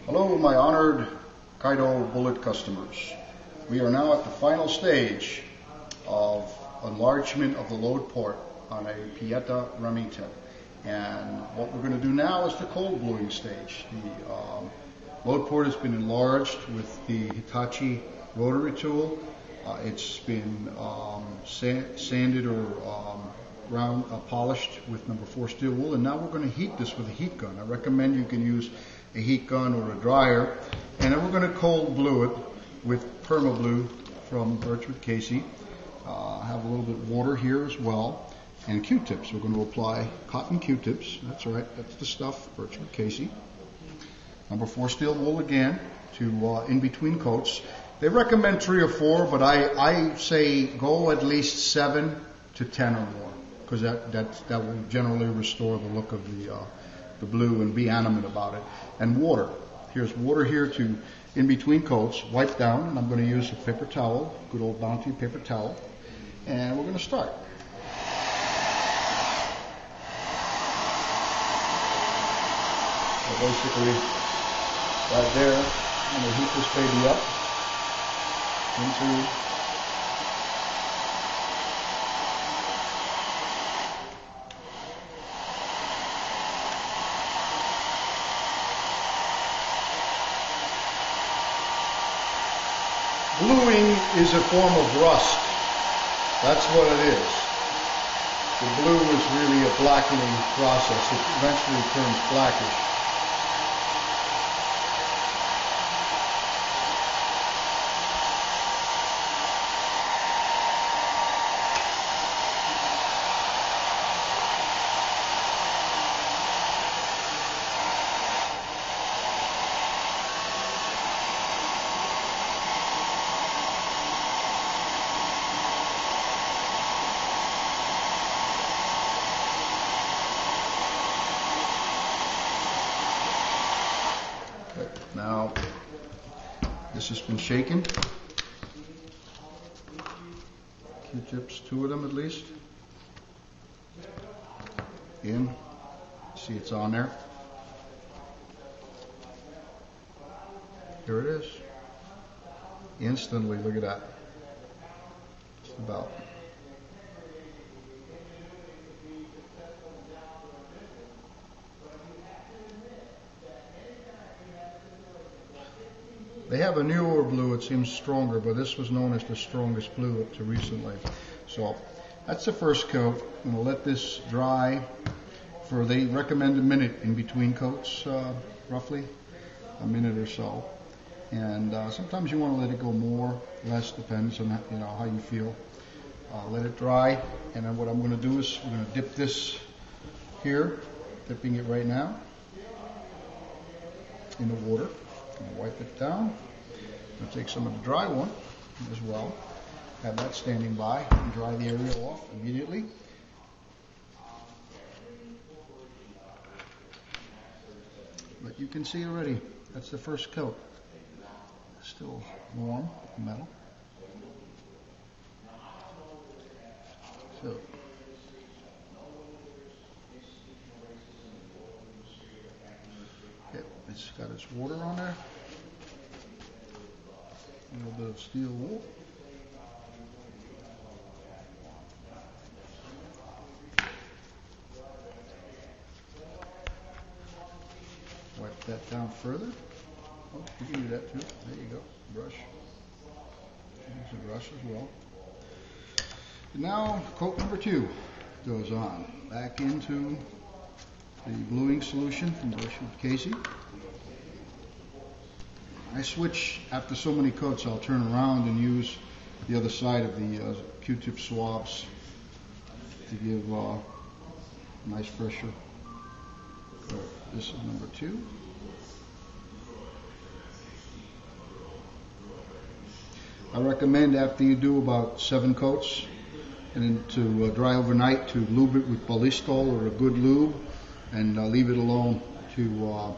Hello, my honored Kaido bullet customers. We are now at the final stage of enlargement of the load port on a Pietta Remington. And what we're going to do now is the cold bluing stage. The load port has been enlarged with the Hitachi rotary tool. It's been sanded or polished with number 4 steel wool, and now we're going to heat this with a heat gun. I recommend you can use a heat gun or a dryer, and then we're going to cold blue it with PermaBlue from Birch with Casey. Have a little bit of water here as well, and Q-tips. We're going to apply cotton Q-tips. That's right, that's the stuff, Birch with Casey. Number 4 steel wool again to in between coats. They recommend 3 or 4, but I say go at least 7 to 10 or more, because that will generally restore the look of the blue and be animate about it. And water. Here's water here to in between coats. Wipe down, and I'm going to use a paper towel, good old Bounty paper towel, and we're going to start. So basically, right there, I'm going to heat this baby up into bluing is a form of rust. That's what it is. The blue is really a blackening process. It eventually turns blackish. Now, this has been shaken. Q-tips, 2 of them at least. In. See, it's on there. Here it is. Instantly, look at that. Just about. They have a newer blue, it seems stronger, but this was known as the strongest blue up to recently. So that's the first coat. I'm going to let this dry for, they recommend a minute in between coats, roughly a minute or so. And sometimes you want to let it go more, less, depends on how you feel. Let it dry, and then what I'm going to do is I'm going to dip this here, dipping it right now in the water. I'm going to wipe it down. I'm going to take some of the dry one as well. Have that standing by and dry the area off immediately. But you can see already, that's the first coat. Still warm, metal. So. It's got its water on there, a little bit of steel wool. Wipe that down further. Oh, you can do that too. There you go. Brush. Use a brush as well. And now coat number 2 goes on. Back into the bluing solution from Birch with Casey. I switch after so many coats. I'll turn around and use the other side of the Q-tip swabs to give nice pressure. So this is number 2. I recommend after you do about 7 coats and then to dry overnight, to lube it with Ballistol or a good lube, and leave it alone to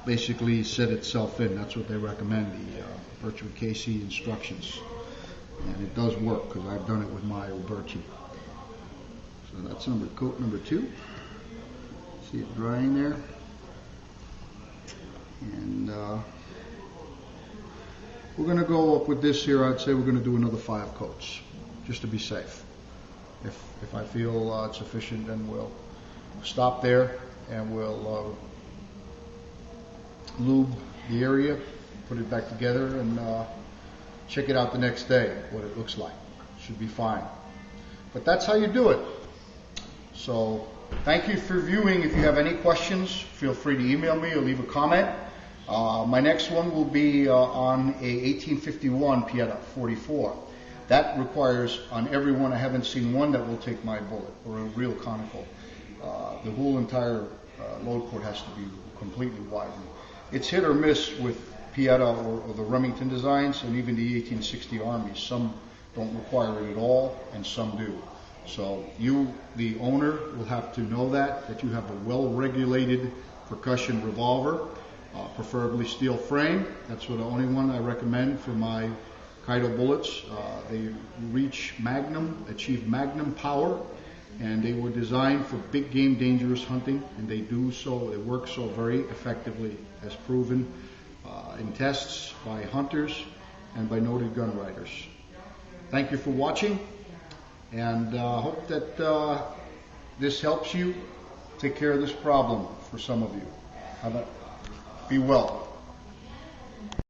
basically set itself in. That's what they recommend, the Birch with Casey instructions. And it does work, because I've done it with my old Birchie. So that's coat number 2. See it drying there. And we're going to go up with this here. I'd say we're going to do another 5 coats, just to be safe. If I feel it's sufficient, then we'll stop there and we'll lube the area, put it back together, and check it out the next day, what it looks like. Should be fine. But that's how you do it. So thank you for viewing. If you have any questions, feel free to email me or leave a comment. My next one will be on a 1851 Pietta 44. That requires, on every one, I haven't seen one that will take my bullet, or a real conical. The whole entire load port has to be completely widened. It's hit or miss with Pietta or the Remington designs, and even the 1860 Armies. Some don't require it at all, and some do. So you, the owner, will have to know that you have a well-regulated percussion revolver, preferably steel frame. That's the only one I recommend for my Kaido bullets. They reach magnum, achieve magnum power, and they were designed for big game dangerous hunting, and they do so, they work so very effectively, as proven in tests by hunters and by noted gun writers. Thank you for watching, and hope that this helps you take care of this problem for some of you. Be well.